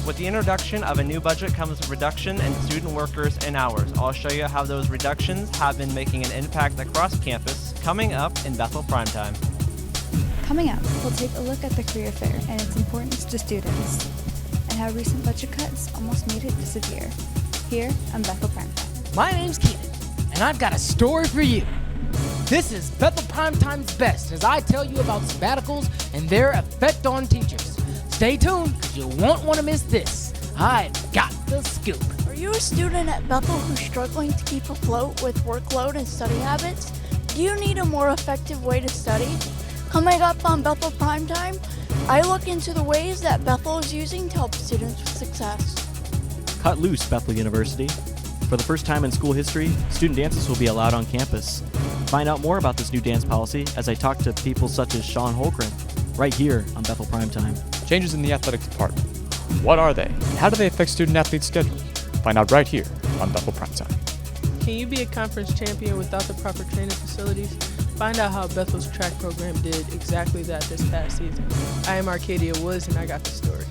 With the introduction of a new budget comes a reduction in student workers and hours. I'll show you how those reductions have been making an impact across campus, coming up in Bethel Prime Time. Coming up, we'll take a look at the career fair and its importance to students, and how recent budget cuts almost made it disappear. Here on Bethel Prime Time. My name's Keenan, and I've got a story for you. This is Bethel Prime Time's Best as I tell you about sabbaticals and their effect on teachers. Stay tuned, because you won't want to miss this. I've got the scoop. Are you a student at Bethel who's struggling to keep afloat with workload and study habits? Do you need a more effective way to study? Coming up on Bethel Prime Time, I look into the ways that Bethel is using to help students with success. Cut loose, Bethel University. For the first time in school history, student dances will be allowed on campus. Find out more about this new dance policy as I talk to people such as Sean Holgren, right here on Bethel Prime Time. Changes in the athletics department. What are they? And how do they affect student-athletes' schedules? Find out right here on Bethel Prime Time. Can you be a conference champion without the proper training facilities? Find out how Bethel's track program did exactly that this past season. I am Arcadia Woods, and I got the story.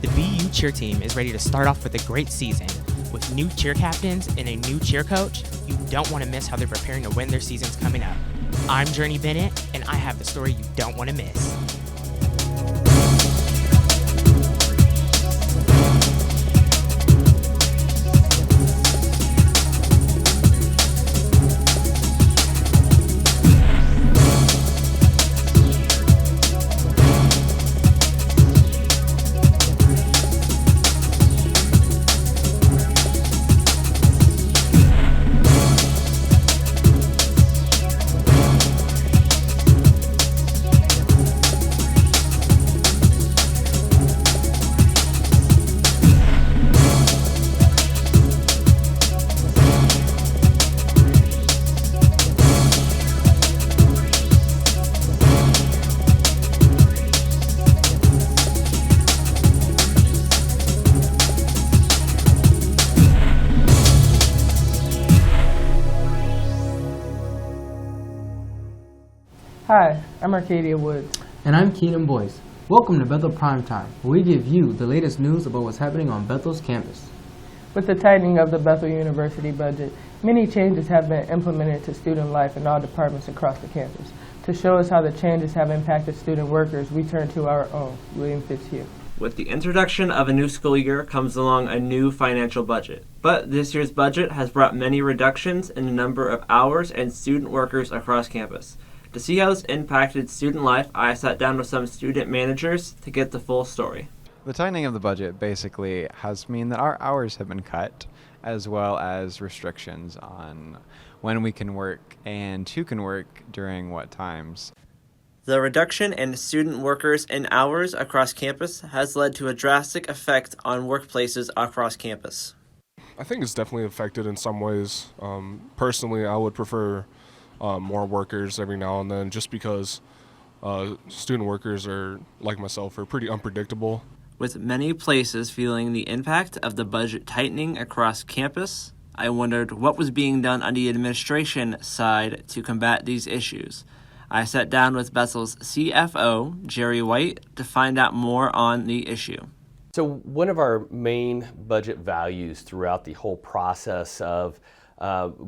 The BU cheer team is ready to start off with a great season. With new cheer captains and a new cheer coach, you don't want to miss how they're preparing to win their seasons coming up. I'm Journey Bennett, and I have the story you don't want to miss. Hi, I'm Arcadia Woods. And I'm Keenan Boyce. Welcome to Bethel Prime Time, where we give you the latest news about what's happening on Bethel's campus. With the tightening of the Bethel University budget, many changes have been implemented to student life in all departments across the campus. To show us how the changes have impacted student workers, we turn to our own, William Fitzhugh. With the introduction of a new school year comes along a new financial budget. But this year's budget has brought many reductions in the number of hours and student workers across campus. To see how this impacted student life, I sat down with some student managers to get the full story. The tightening of the budget basically has meant that our hours have been cut, as well as restrictions on when we can work and who can work during what times. The reduction in student workers and hours across campus has led to a drastic effect on workplaces across campus. I think it's definitely affected in some ways. Personally, I would prefer more workers every now and then, just because student workers are, like myself, are pretty unpredictable. With many places feeling the impact of the budget tightening across campus, I wondered what was being done on the administration side to combat these issues. I sat down with Bethel's CFO, Jerry White, to find out more on the issue. So one of our main budget values throughout the whole process of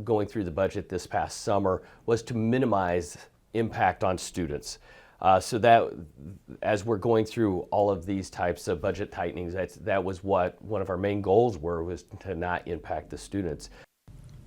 going through the budget this past summer was to minimize impact on students. So that as we're going through all of these types of budget tightenings, that was what one of our main goals was to not impact the students.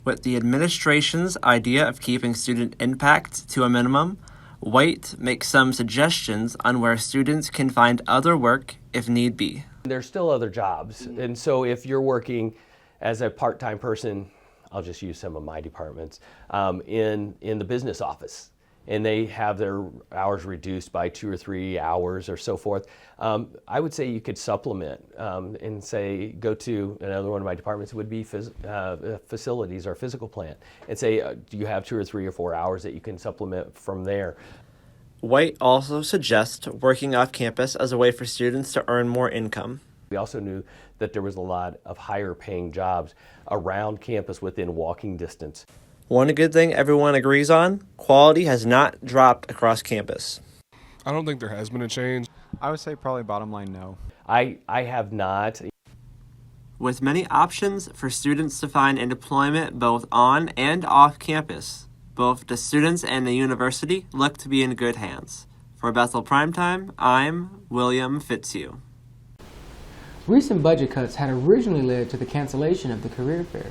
With the administration's idea of keeping student impact to a minimum, White makes some suggestions on where students can find other work if need be. There's still other jobs, and so if you're working as a part-time person, I'll just use some of my departments, in the business office, and they have their hours reduced by 2 or 3 hours or so forth, I would say you could supplement and say, go to another one of my departments would be facilities or physical plant, and say, do you have 2 or 3 or 4 hours that you can supplement from there? White also suggests working off campus as a way for students to earn more income. We also knew that there was a lot of higher paying jobs around campus within walking distance. One good thing everyone agrees on, quality has not dropped across campus. I don't think there has been a change. I would say probably bottom line no. I have not. With many options for students to find employment both on and off campus, both the students and the university look to be in good hands. For Bethel Prime Time, I'm William Fitzhugh. Recent budget cuts had originally led to the cancellation of the career fair.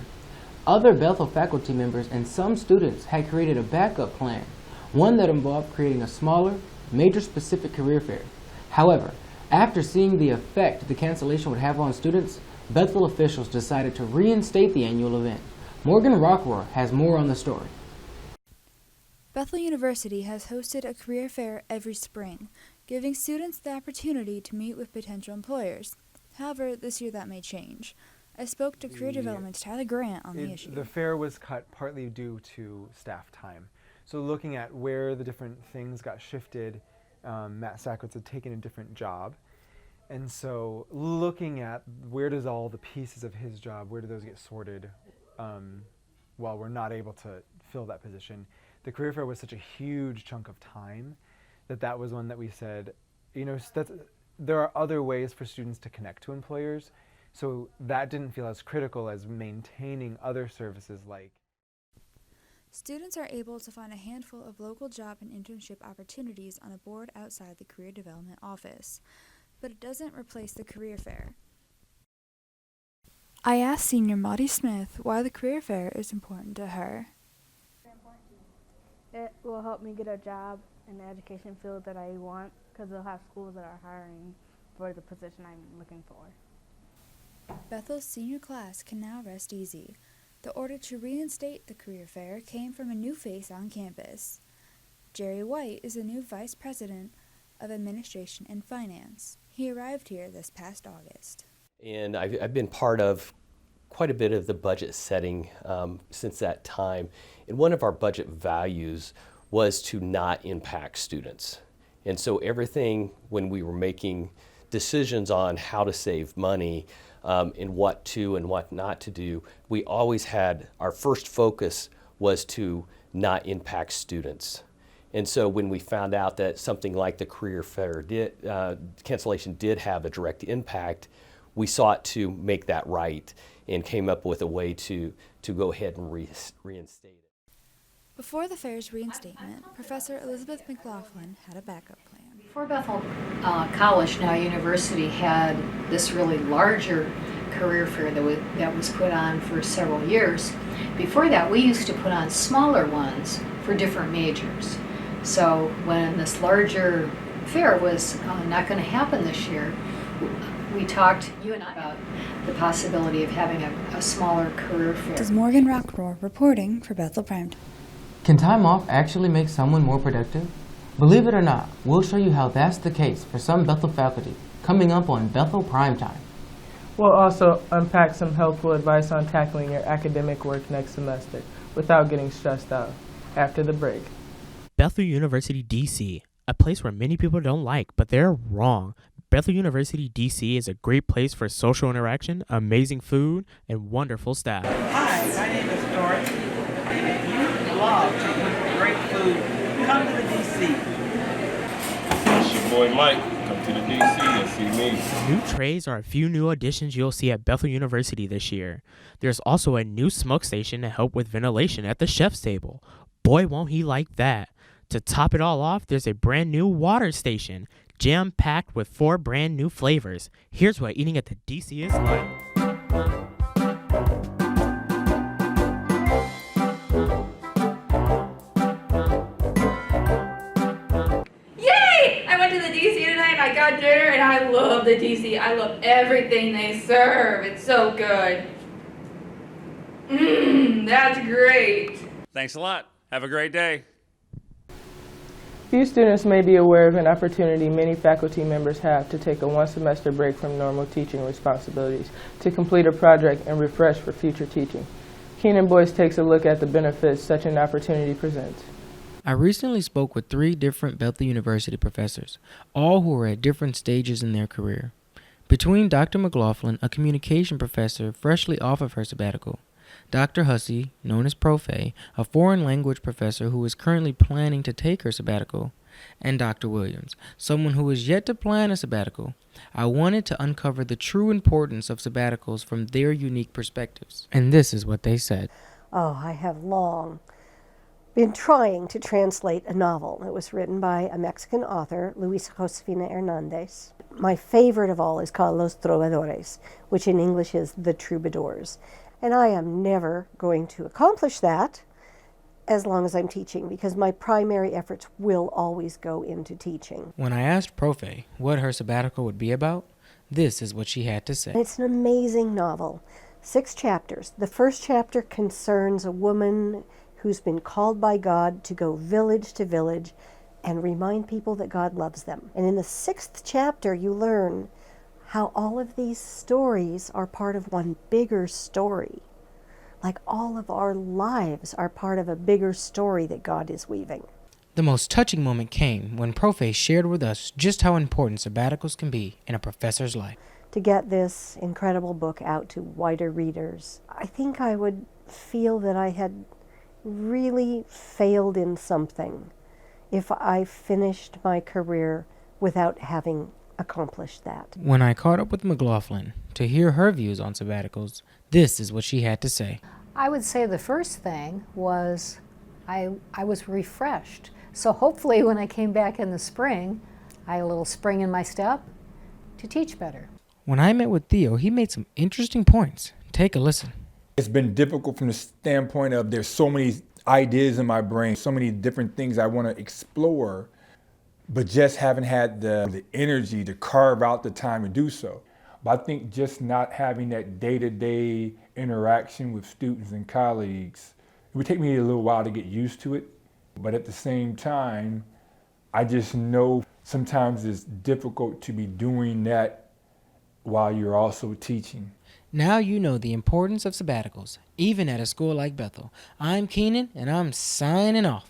Other Bethel faculty members and some students had created a backup plan, one that involved creating a smaller, major-specific career fair. However, after seeing the effect the cancellation would have on students, Bethel officials decided to reinstate the annual event. Morgan Rockwell has more on the story. Bethel University has hosted a career fair every spring, giving students the opportunity to meet with potential employers. However, this year that may change. I spoke to Career Development's Tyler Grant on the issue. The fair was cut partly due to staff time. So looking at where the different things got shifted, Matt Sackwitz had taken a different job. And so looking at where does all the pieces of his job, where do those get sorted while we're not able to fill that position. The career fair was such a huge chunk of time that was one that we said, there are other ways for students to connect to employers. So that didn't feel as critical as maintaining other services like. Students are able to find a handful of local job and internship opportunities on a board outside the Career Development Office, but it doesn't replace the career fair. I asked senior Maudie Smith why the career fair is important to her. It will help me get a job in the education field that I want, because they'll have schools that are hiring for the position I'm looking for. Bethel's senior class can now rest easy. The order to reinstate the career fair came from a new face on campus. Jerry White is the new vice president of administration and finance. He arrived here this past August. And I've been part of quite a bit of the budget setting since that time. And one of our budget values was to not impact students. And so everything, when we were making decisions on how to save money and what to and what not to do, we always had, our first focus was to not impact students. And so when we found out that something like the career fair cancellation did have a direct impact, we sought to make that right and came up with a way to go ahead and reinstate it. Before the fair's reinstatement, Professor Elizabeth McLaughlin had a backup plan. Before Bethel College, now University, had this really larger career fair that was put on for several years. Before that, we used to put on smaller ones for different majors. So when this larger fair was not going to happen this year, we talked, you and I, about the possibility of having a smaller career fair. This is Morgan Rockwell reporting for Bethel Prime Time. Can time off actually make someone more productive? Believe it or not, we'll show you how that's the case for some Bethel faculty, coming up on Bethel Prime Time. We'll also unpack some helpful advice on tackling your academic work next semester without getting stressed out after the break. Bethel University, D.C., a place where many people don't like, but they're wrong. Bethel University, D.C. is a great place for social interaction, amazing food, and wonderful staff. Hi, my name is Dorothy, and if you love to eat great food, come to the D.C. It's your boy Mike. Come to the D.C. and see me. New trays are a few new additions you'll see at Bethel University this year. There's also a new smoke station to help with ventilation at the chef's table. Boy, won't he like that. To top it all off, there's a brand new water station, jam-packed with 4 brand new flavors. Here's what eating at the DC is like. Yay! I went to the DC tonight and I got dinner and I love the DC. I love everything they serve. It's so good. That's great. Thanks a lot. Have a great day. Few students may be aware of an opportunity many faculty members have to take a one-semester break from normal teaching responsibilities to complete a project and refresh for future teaching. Keenan Boyce takes a look at the benefits such an opportunity presents. I recently spoke with 3 different Bethel University professors, all who are at different stages in their career. Between Dr. McLaughlin, a communication professor freshly off of her sabbatical, Dr. Hussey, known as Profe, a foreign language professor who is currently planning to take her sabbatical, and Dr. Williams, someone who is yet to plan a sabbatical, I wanted to uncover the true importance of sabbaticals from their unique perspectives. And this is what they said. Oh, I have long been trying to translate a novel. It was written by a Mexican author, Luisa Josefina Hernandez. My favorite of all is called Los Trovadores, which in English is The Troubadours. And I am never going to accomplish that as long as I'm teaching, because my primary efforts will always go into teaching. When I asked Profe what her sabbatical would be about, this is what she had to say. It's an amazing novel. 6 chapters. The first chapter concerns a woman who's been called by God to go village to village and remind people that God loves them. And in the 6th chapter, you learn how all of these stories are part of one bigger story. Like all of our lives are part of a bigger story that God is weaving. The most touching moment came when Profe shared with us just how important sabbaticals can be in a professor's life. To get this incredible book out to wider readers, I think I would feel that I had really failed in something if I finished my career without having accomplished that. When I caught up with McLaughlin to hear her views on sabbaticals, this is what she had to say. I would say the first thing was I was refreshed. So hopefully when I came back in the spring, I had a little spring in my step to teach better. When I met with Theo, he made some interesting points. Take a listen. It's been difficult from the standpoint of there's so many ideas in my brain, so many different things I want to explore, but just haven't had the energy to carve out the time to do so. But I think just not having that day-to-day interaction with students and colleagues, it would take me a little while to get used to it. But at the same time, I just know sometimes it's difficult to be doing that while you're also teaching. Now you know the importance of sabbaticals, even at a school like Bethel. I'm Keenan, and I'm signing off.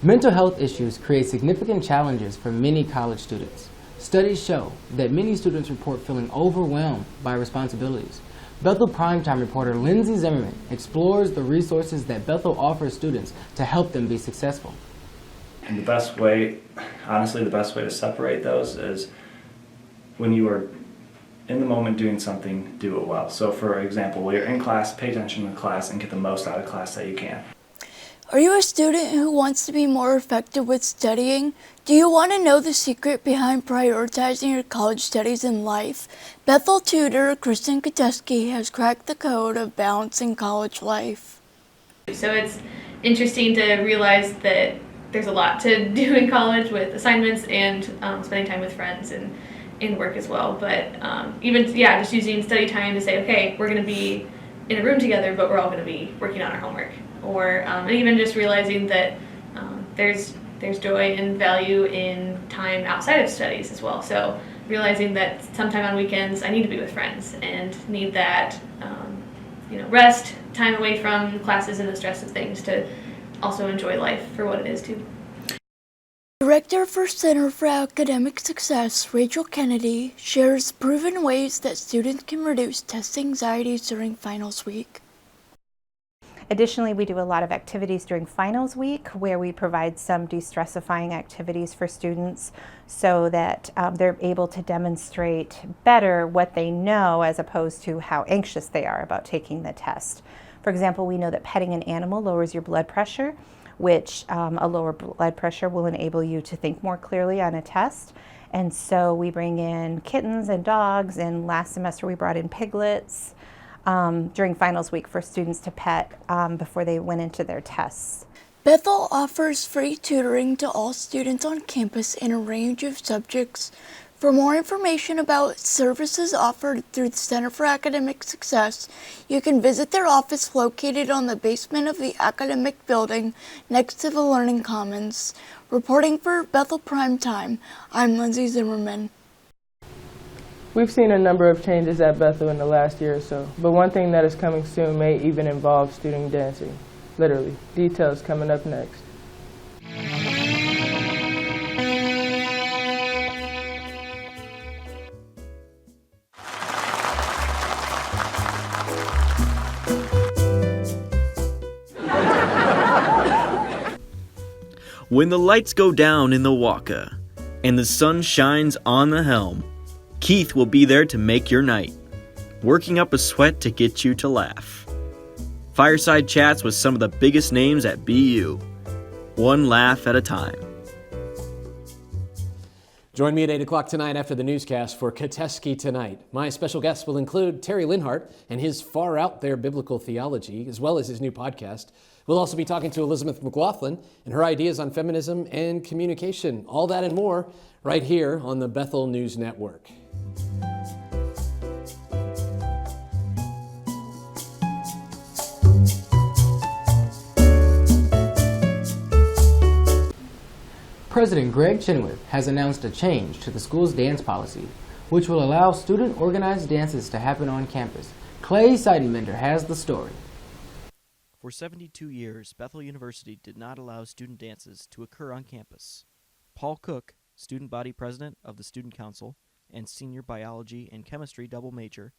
Mental health issues create significant challenges for many college students. Studies show that many students report feeling overwhelmed by responsibilities. Bethel Prime Time reporter Lindsay Zimmerman explores the resources that Bethel offers students to help them be successful. And the best way, honestly, the best way to separate those is when you are in the moment doing something, do it well. So for example, while you're in class, pay attention to class and get the most out of class that you can. Are you a student who wants to be more effective with studying? Do you want to know the secret behind prioritizing your college studies in life? Bethel tutor Kristen Kateski has cracked the code of balancing college life. So it's interesting to realize that there's a lot to do in college with assignments and spending time with friends and in work as well. But just using study time to say, okay, we're going to be in a room together, but we're all going to be working on our homework. Or and even just realizing that there's joy and value in time outside of studies as well. So realizing that sometime on weekends I need to be with friends and need that rest, time away from classes and the stress of things to also enjoy life for what it is too. Director for Center for Academic Success, Rachel Kennedy, shares proven ways that students can reduce test anxieties during finals week. Additionally, we do a lot of activities during finals week where we provide some de-stressifying activities for students so that they're able to demonstrate better what they know as opposed to how anxious they are about taking the test. For example, we know that petting an animal lowers your blood pressure, which a lower blood pressure will enable you to think more clearly on a test. And so we bring in kittens and dogs, and last semester we brought in piglets during finals week for students to pet before they went into their tests. Bethel offers free tutoring to all students on campus in a range of subjects. For more information about services offered through the Center for Academic Success, you can visit their office located on the basement of the academic building next to the Learning Commons. Reporting for Bethel Prime Time, I'm Lindsay Zimmerman. We've seen a number of changes at Bethel in the last year or so, but one thing that is coming soon may even involve student dancing. Literally. Details coming up next. When the lights go down in the Waka and the sun shines on the helm, Keith will be there to make your night, working up a sweat to get you to laugh. Fireside chats with some of the biggest names at BU, one laugh at a time. Join me at 8 o'clock tonight after the newscast for Kateski Tonight. My special guests will include Terry Linhart and his far out there biblical theology, as well as his new podcast. We'll also be talking to Elizabeth McLaughlin and her ideas on feminism and communication. All that and more right here on the Bethel News Network. President Greg Chenoweth has announced a change to the school's dance policy, which will allow student-organized dances to happen on campus. Clay Seidenbender has the story. For 72 years, Bethel University did not allow student dances to occur on campus. Paul Cook, student body president of the Student Council and senior biology and chemistry double major,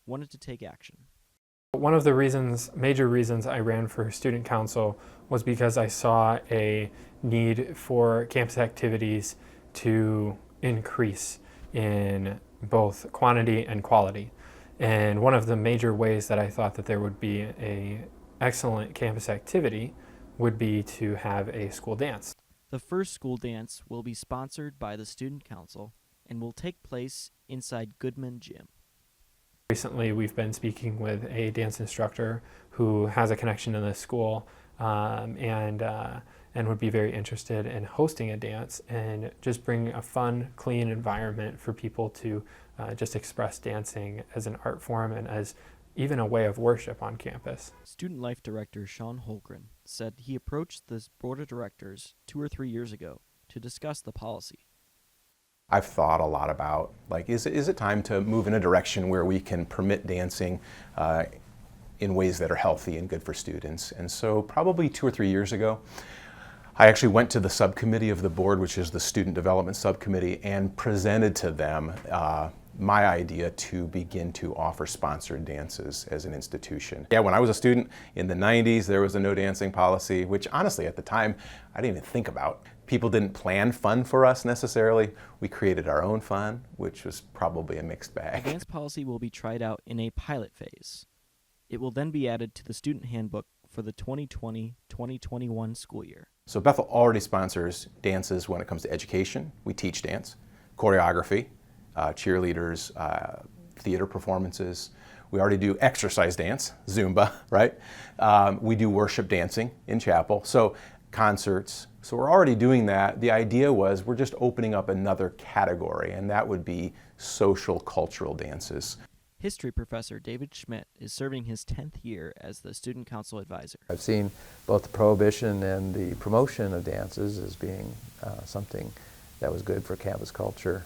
wanted to take action. One of the major reasons I ran for student council was because I saw a need for campus activities to increase in both quantity and quality. And one of the major ways that I thought that there would be an excellent campus activity would be to have a school dance. The first school dance will be sponsored by the Student Council and will take place inside Goodman Gym. Recently, we've been speaking with a dance instructor who has a connection to this school and would be very interested in hosting a dance and just bring a fun, clean environment for people to just express dancing as an art form and as even a way of worship on campus. Student Life Director Sean Holgren said he approached the board of directors 2 or 3 years ago to discuss the policy. I've thought a lot about, is it time to move in a direction where we can permit dancing in ways that are healthy and good for students? And so probably 2 or 3 years ago, I actually went to the subcommittee of the board, which is the Student Development Subcommittee, and presented to them my idea to begin to offer sponsored dances as an institution. Yeah, when I was a student in the 90s, there was a no dancing policy, which honestly at the time, I didn't even think about. People didn't plan fun for us necessarily. We created our own fun, which was probably a mixed bag. The dance policy will be tried out in a pilot phase. It will then be added to the student handbook for the 2020-2021 school year. So Bethel already sponsors dances when it comes to education. We teach dance, choreography, cheerleaders, theater performances. We already do exercise dance, Zumba, right? We do worship dancing in chapel. So concerts. So we're already doing that. The idea was we're just opening up another category, and that would be social cultural dances. History professor David Schmidt is serving his 10th year as the Student Council advisor. I've seen both the prohibition and the promotion of dances as being something that was good for campus culture.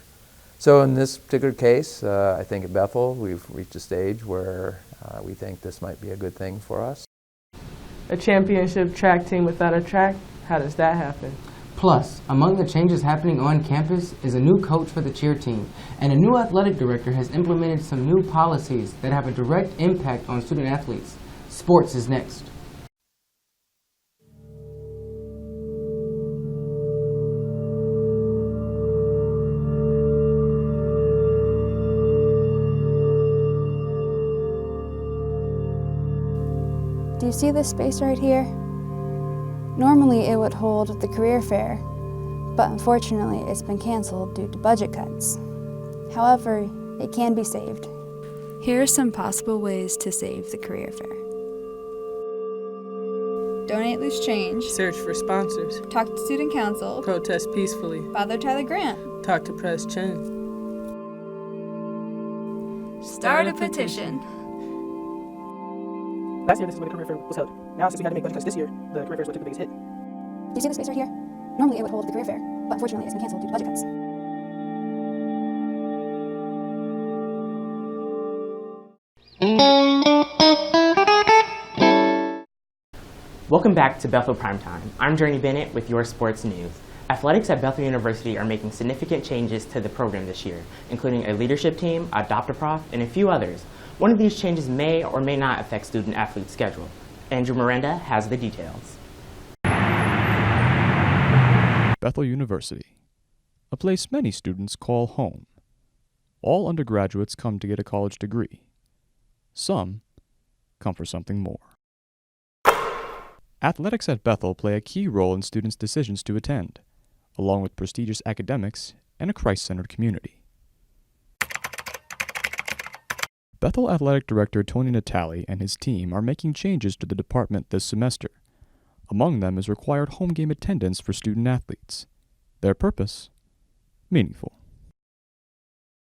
So in this particular case, I think at Bethel, we've reached a stage where we think this might be a good thing for us. A championship track team without a track? How does that happen? Plus, among the changes happening on campus is a new coach for the cheer team, and a new athletic director has implemented some new policies that have a direct impact on student athletes. Sports is next. Do you see this space right here? Normally it would hold the career fair, but unfortunately it's been canceled due to budget cuts. However, it can be saved. Here are some possible ways to save the career fair. Donate loose change. Search for sponsors. Talk to student council. Protest peacefully. Bother Tyler Grant. Talk to Press Chen. Start a petition. Last year, this is where the career fair was held. Now, since we had to make budget cuts this year, the career fair is what took the biggest hit. Do you see this space right here? Normally it would hold the career fair, but unfortunately it's been canceled due to budget cuts. Welcome back to Bethel Prime Time. I'm Journey Bennett with your sports news. Athletics at Bethel University are making significant changes to the program this year, including a leadership team, Adopt-A-Prof, and a few others. One of these changes may or may not affect student-athlete schedule. Andrew Miranda has the details. Bethel University, a place many students call home. All undergraduates come to get a college degree. Some come for something more. Athletics at Bethel play a key role in students' decisions to attend, along with prestigious academics and a Christ-centered community. Bethel Athletic Director Tony Natale and his team are making changes to the department this semester. Among them is required home game attendance for student athletes. Their purpose? Meaningful.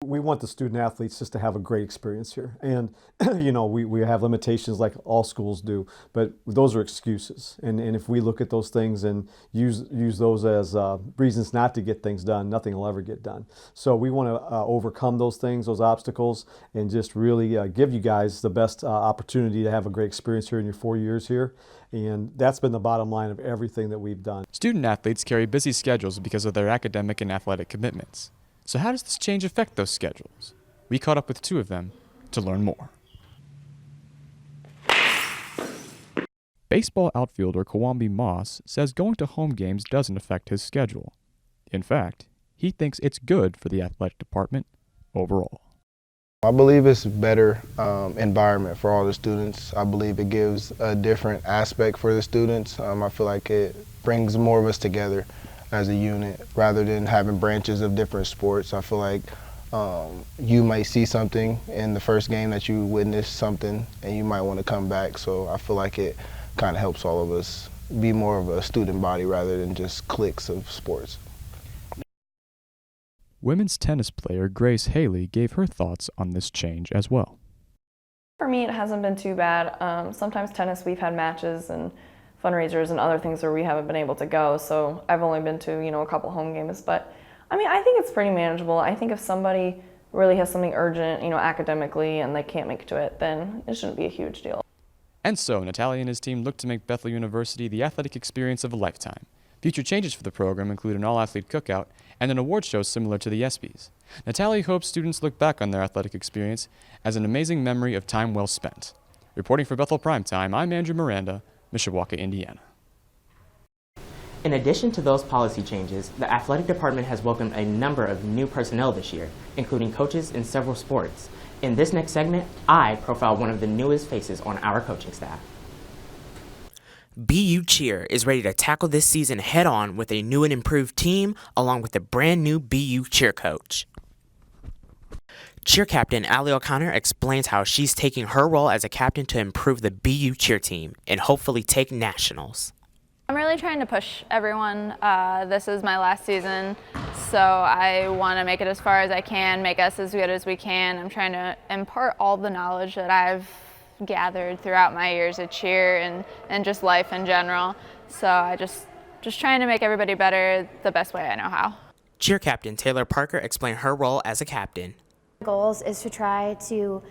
We want the student athletes just to have a great experience here. And, we have limitations like all schools do, but those are excuses. And if we look at those things and use those as reasons not to get things done, nothing will ever get done. So we want to overcome those things, those obstacles, and just really give you guys the best opportunity to have a great experience here in your 4 years here. And that's been the bottom line of everything that we've done. Student athletes carry busy schedules because of their academic and athletic commitments. So how does this change affect those schedules? We caught up with 2 of them to learn more. Baseball outfielder Kawambi Moss says going to home games doesn't affect his schedule. In fact, he thinks it's good for the athletic department overall. I believe it's a better environment for all the students. I believe it gives a different aspect for the students. I feel like it brings more of us together as a unit rather than having branches of different sports. I feel like you might see something in the first game that you witnessed something and you might want to come back. So I feel like it kind of helps all of us be more of a student body rather than just cliques of sports. Women's tennis player Grace Haley gave her thoughts on this change as well. For me, it hasn't been too bad. Sometimes tennis, we've had matches and fundraisers and other things where we haven't been able to go, so I've only been to, a couple home games, but I think it's pretty manageable. I think if somebody really has something urgent, academically, and they can't make it to it, then it shouldn't be a huge deal. And so, Natali and his team look to make Bethel University the athletic experience of a lifetime. Future changes for the program include an all-athlete cookout and an award show similar to the ESPYs. Natali hopes students look back on their athletic experience as an amazing memory of time well spent. Reporting for Bethel Prime Time, I'm Andrew Miranda, Mishawaka, Indiana. In addition to those policy changes, the athletic department has welcomed a number of new personnel this year, including coaches in several sports. In this next segment, I profile one of the newest faces on our coaching staff. BU Cheer is ready to tackle this season head-on with a new and improved team, along with a brand new BU Cheer coach. Cheer captain Allie O'Connor explains how she's taking her role as a captain to improve the BU Cheer team and hopefully take nationals. I'm really trying to push everyone. This is my last season, so I want to make it as far as I can, make us as good as we can. I'm trying to impart all the knowledge that I've gathered throughout my years at cheer and just life in general. So I just trying to make everybody better the best way I know how. Cheer captain Taylor Parker explained her role as a captain. Goals is to try to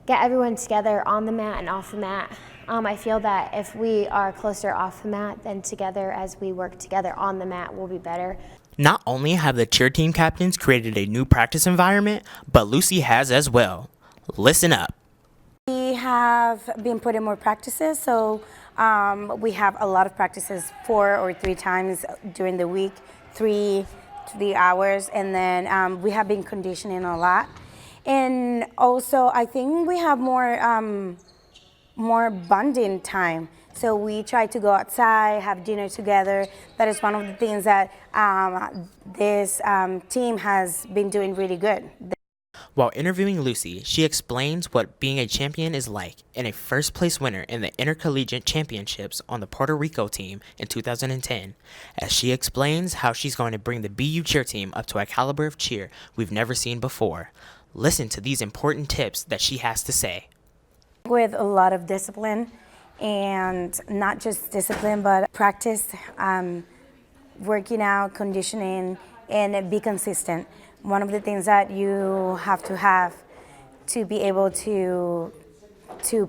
get everyone together on the mat and off the mat. I feel that if we are closer off the mat than together as we work together on the mat, we'll be better. Not only have the cheer team captains created a new practice environment, but Lucy has as well. Listen up. We have been putting more practices, so we have a lot of practices 4 or 3 times during the week, 3 hours, and then we have been conditioning a lot. And also, I think we have more bonding time. So we try to go outside, have dinner together. That is one of the things that this team has been doing really good. While interviewing Lucy, she explains what being a champion is like and a first-place winner in the Intercollegiate Championships on the Puerto Rico team in 2010, as she explains how she's going to bring the BU cheer team up to a caliber of cheer we've never seen before. Listen to these important tips that she has to say. With a lot of discipline, and not just discipline, but practice, working out, conditioning, and be consistent. One of the things that you have to be able to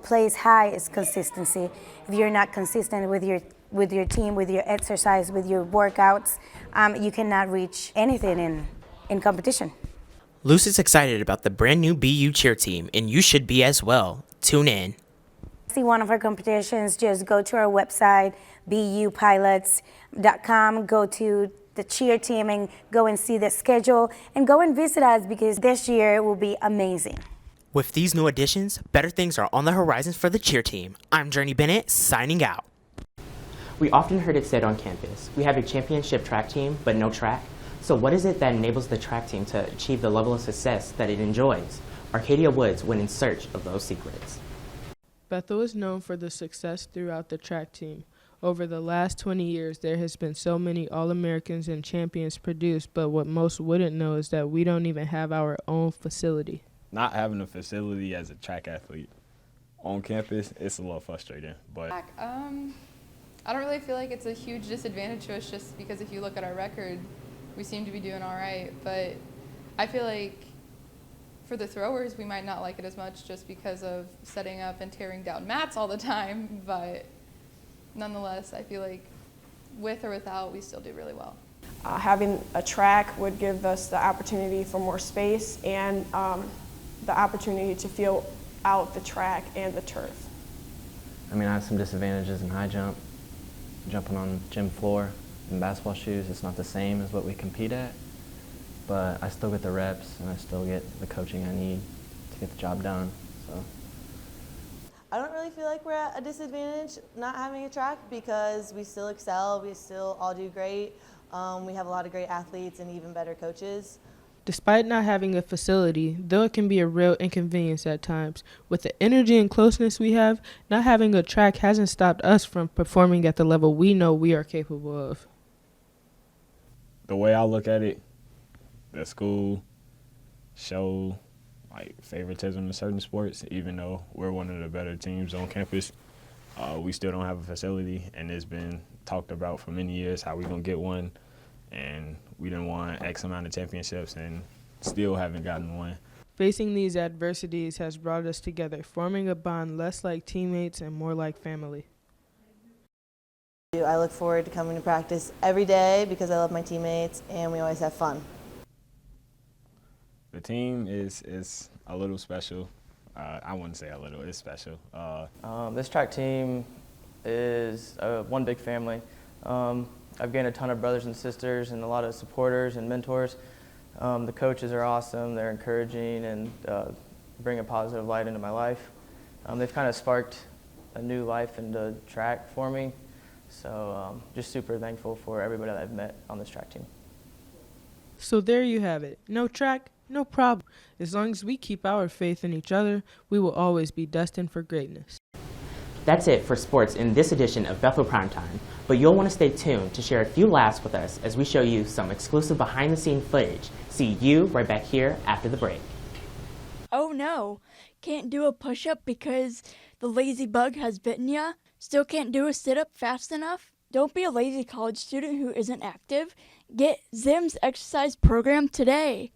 place high is consistency. If you're not consistent with your team, with your exercise, with your workouts, you cannot reach anything in competition. Lucy's excited about the brand new BU cheer team, and you should be as well. Tune in. See one of our competitions, just go to our website, bupilots.com, go to the cheer team and go and see the schedule and go and visit us because this year will be amazing. With these new additions, better things are on the horizon for the cheer team. I'm Journey Bennett, signing out. We often heard it said on campus, we have a championship track team, but no track. So what is it that enables the track team to achieve the level of success that it enjoys? Arcadia Woods went in search of those secrets. Bethel is known for the success throughout the track team. Over the last 20 years, there has been so many All-Americans and champions produced, but what most wouldn't know is that we don't even have our own facility. Not having a facility as a track athlete on campus, it's a little frustrating. But I don't really feel like it's a huge disadvantage to us just because if you look at our record, we seem to be doing all right. But I feel like for the throwers, we might not like it as much just because of setting up and tearing down mats all the time. But nonetheless, I feel like with or without, we still do really well. Having a track would give us the opportunity for more space and the opportunity to feel out the track and the turf. I mean, I have some disadvantages in high jump. Jumping on gym floor in basketball shoes, it's not the same as what we compete at, but I still get the reps and I still get the coaching I need to get the job done. So I don't really feel like we're at a disadvantage not having a track because we still excel, we still all do great. We have a lot of great athletes and even better coaches. Despite not having a facility, though it can be a real inconvenience at times, with the energy and closeness we have, not having a track hasn't stopped us from performing at the level we know we are capable of. The way I look at it, the school show like favoritism in certain sports, even though we're one of the better teams on campus. We still don't have a facility, and it's been talked about for many years how we're going to get one. And we didn't want X amount of championships and still haven't gotten one. Facing these adversities has brought us together, forming a bond less like teammates and more like family. I look forward to coming to practice every day because I love my teammates and we always have fun. The team is a little special. I wouldn't say a little, it's special. This track team is one big family. I've gained a ton of brothers and sisters and a lot of supporters and mentors. The coaches are awesome. They're encouraging and bring a positive light into my life. They've kind of sparked a new life into track for me. So just super thankful for everybody that I've met on this track team. So there you have it. No track, no problem. As long as we keep our faith in each other, we will always be destined for greatness. That's it for sports in this edition of Bethel Prime Time, but you'll want to stay tuned to share a few laughs with us as we show you some exclusive behind-the-scenes footage. See you right back here after the break. Oh no, can't do a push-up because the lazy bug has bitten ya? Still can't do a sit-up fast enough? Don't be a lazy college student who isn't active. Get Zim's exercise program today.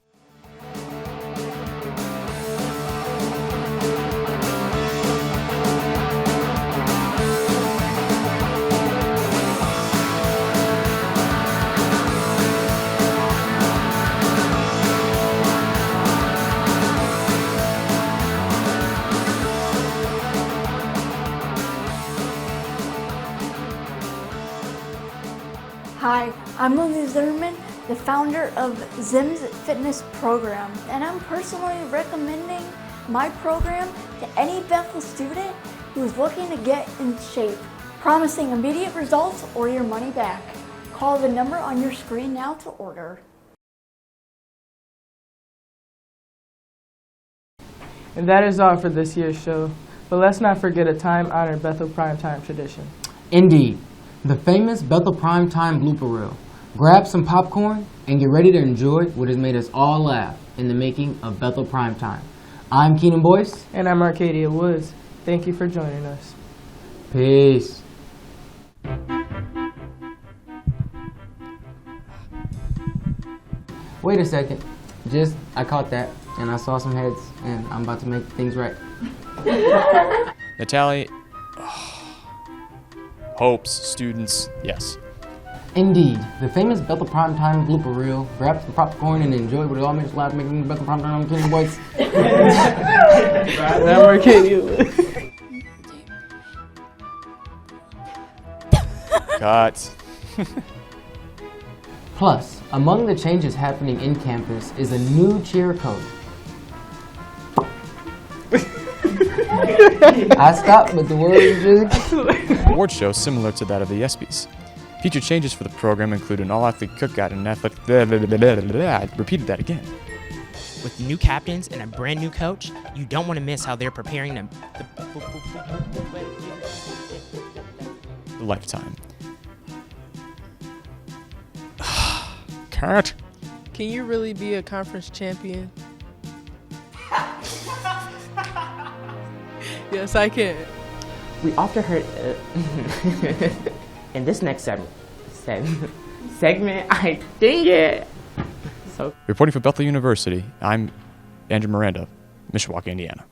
Hi, I'm Lily Zimmerman, the founder of Zim's Fitness Program, and I'm personally recommending my program to any Bethel student who is looking to get in shape, promising immediate results or your money back. Call the number on your screen now to order. And that is all for this year's show, but let's not forget a time-honored Bethel Prime Time tradition. Indeed. The famous Bethel Prime Time blooper reel. Grab some popcorn and get ready to enjoy what has made us all laugh in the making of Bethel Prime Time. I'm Keenan Boyce. And I'm Arcadia Woods. Thank you for joining us. Peace. Wait a second. I caught that and I saw some heads and I'm about to make things right. Natalie, hopes, students, yes. Indeed, the famous Bethel Prime Time blooper reel. Grab some popcorn and enjoy what it all makes loud making Bethel Prime Time. I'm Keenan Boyce. Now we're kidding. Cut. Plus, among the changes happening in campus is a new cheer coach. I stopped, but the words just... Award show similar to that of the ESPYs. Future changes for the program include an all-athlete cookout and an athletic... I repeated that again. With new captains and a brand new coach, you don't want to miss how they're preparing the lifetime. Cat. Can you really be a conference champion? Yes, I can. We often heard in this next segment, I dang it. Reporting for Bethel University, I'm Andrew Miranda, Mishawaka, Indiana.